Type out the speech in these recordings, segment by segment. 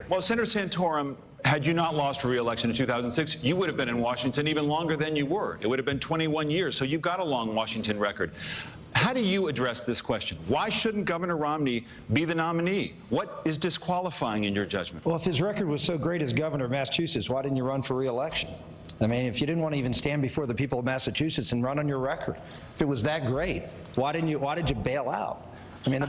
Well, Senator Santorum, had you not lost for re-election in 2006, you would have been in Washington even longer than you were. It would have been 21 years, so you've got a long Washington record. How do you address this question? Why shouldn't Governor Romney be the nominee? What is disqualifying in your judgment? Well, if his record was so great as governor of Massachusetts, why didn't you run for re-election? I mean, if you didn't want to even stand before the people of Massachusetts and run on your record, if it was that great, why did you bail out? I mean, the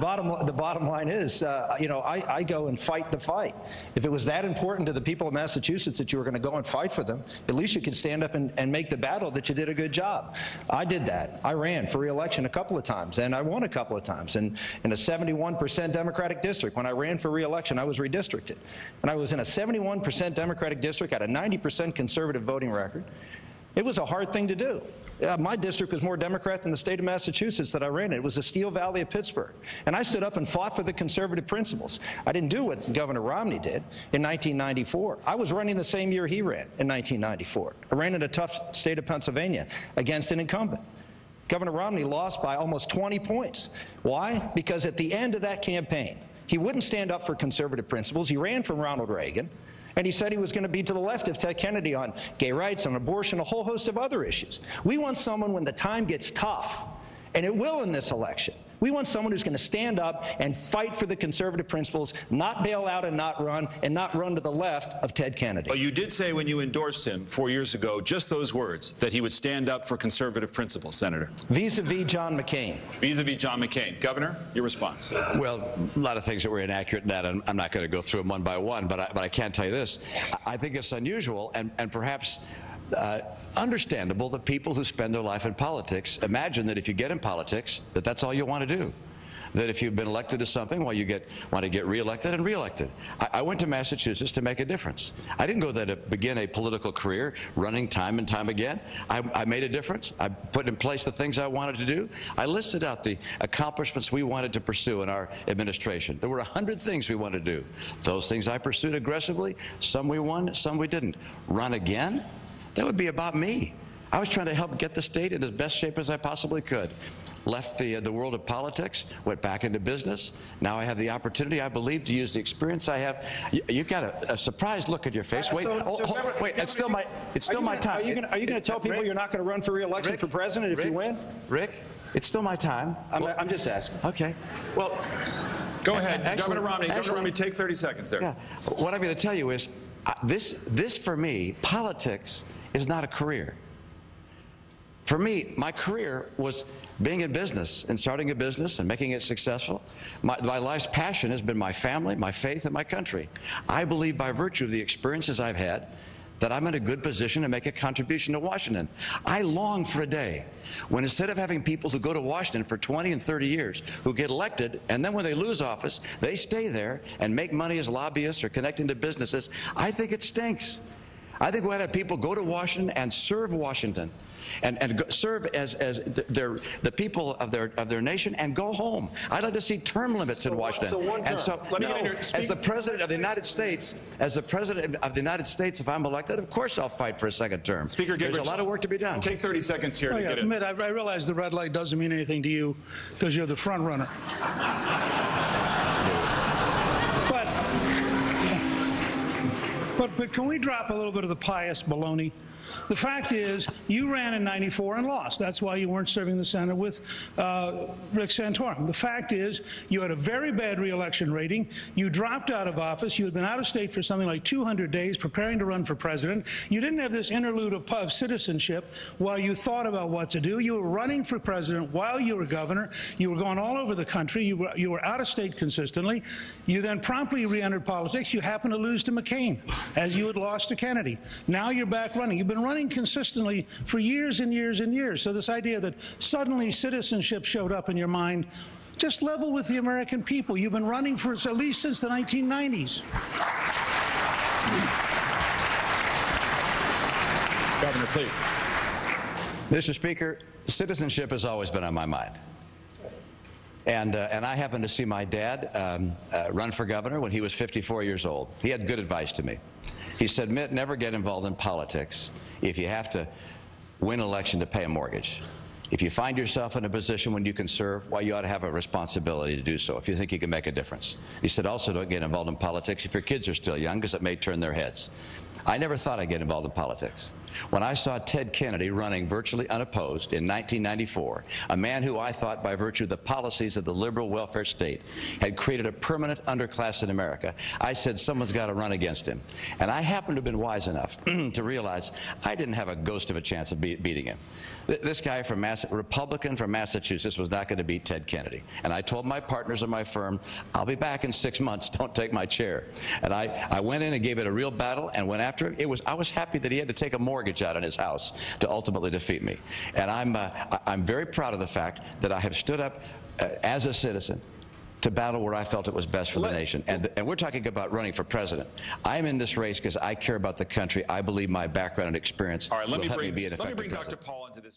bottom line is, I go and fight the fight. If it was that important to the people of Massachusetts that you were going to go and fight for them, at least you could stand up and make the battle that you did a good job. I did that. I ran for re-election a couple of times, and I won a couple of times. And in a 71% Democratic district, when I ran for re-election, I was redistricted. And I was in a 71% Democratic district, had a 90% conservative voting record. It was a hard thing to do. My district was more Democrat than the state of Massachusetts that I ran in. It was the Steel Valley of Pittsburgh. And I stood up and fought for the conservative principles. I didn't do what Governor Romney did in 1994. I was running the same year he ran in 1994. I ran in a tough state of Pennsylvania against an incumbent. Governor Romney lost by almost 20 points. Why? Because at the end of that campaign, he wouldn't stand up for conservative principles. He ran from Ronald Reagan. And he said he was going to be to the left of Ted Kennedy on gay rights, on abortion, a whole host of other issues. We want someone when the time gets tough, and it will in this election. We want someone who's going to stand up and fight for the conservative principles, not bail out and not run to the left of Ted Kennedy. But you did say when you endorsed him 4 years ago, just those words, that he would stand up for conservative principles, Senator. Vis-a-vis John McCain. Vis-a-vis John McCain. Governor, your response. Well, a lot of things that were inaccurate in that, and I'm not going to go through them one by one, but I can tell you this. I think it's unusual and perhaps understandable that people who spend their life in politics imagine that if you get in politics, that's all you want to do. That if you've been elected to something, well, you want to get reelected and reelected. I went to Massachusetts to make a difference. I didn't go there to begin a political career running time and time again. I made a difference. I put in place the things I wanted to do. I listed out the accomplishments we wanted to pursue in our administration. There were 100 things we wanted to do. Those things I pursued aggressively. Some we won, some we didn't. Run again? That would be about me. I was trying to help get the state in as best shape as I possibly could. Left the world of politics, went back into business. Now I have the opportunity, I believe, to use the experience I have. You've got a surprised look at your face. Wait, wait, it's still my time. Are you going to tell people you're not going to run for re-election for president if you win? Rick, it's still my time. I'm just asking. Okay. Well, go ahead. Governor Romney, take 30 seconds there. Yeah. What I'm going to tell you is, this for me, politics is not a career. For me, my career was being in business and starting a business and making it successful. My life's passion has been my family, my faith, and my country. I believe by virtue of the experiences I've had that I'm in a good position to make a contribution to Washington. I long for a day when instead of having people who go to Washington for 20 and 30 years who get elected and then when they lose office, they stay there and make money as lobbyists or connecting to businesses. I think it stinks. I think we ought to have people go to Washington and serve Washington and serve as the people of their nation and go home. I'd like to see term limits in Washington. So one term. And so, as the President of the United States, if I'm elected, of course I'll fight for a second term. Speaker Gingrich, there's a lot of work to be done. Take 30 seconds here to get it. Mitt, I realize the red light doesn't mean anything to you because you're the front runner. But can we drop a little bit of the pious baloney? The fact is, you ran in '94 and lost. That's why you weren't serving the Senate with Rick Santorum. The fact is, you had a very bad re-election rating. You dropped out of office. You had been out of state for something like 200 days preparing to run for president. You didn't have this interlude of citizenship while you thought about what to do. You were running for president while you were governor. You were going all over the country. You were out of state consistently. You then promptly re-entered politics. You happened to lose to McCain, as you had lost to Kennedy. Now you're back running. You've been running consistently for years and years and years. So this idea that suddenly citizenship showed up in your mind, just level with the American people. You've been running for at least since the 1990s. Governor, please. Mr. Speaker, citizenship has always been on my mind. And I happened to see my dad run for governor when he was 54 years old. He had good advice to me. He said, Mitt, never get involved in politics if you have to win an election to pay a mortgage. If you find yourself in a position when you can serve, well, you ought to have a responsibility to do so if you think you can make a difference. He said, also don't get involved in politics if your kids are still young, because it may turn their heads. I never thought I'd get involved in politics. When I saw Ted Kennedy running virtually unopposed in 1994, a man who I thought by virtue of the policies of the liberal welfare state had created a permanent underclass in America, I said someone's got to run against him. And I happened to have been wise enough to realize I didn't have a ghost of a chance of beating him. This guy from Republican from Massachusetts was not going to beat Ted Kennedy. And I told my partners in my firm, I'll be back in 6 months, don't take my chair. And I went in and gave it a real battle and went after him. I was happy that he had to take a mortgage out on his house to ultimately defeat me. And I'm very proud of the fact that I have stood up as a citizen to battle where I felt it was best for the nation. And we're talking about running for president. I'm in this race because I care about the country. I believe my background and experience will help me be an effective president. Dr. Paul into this.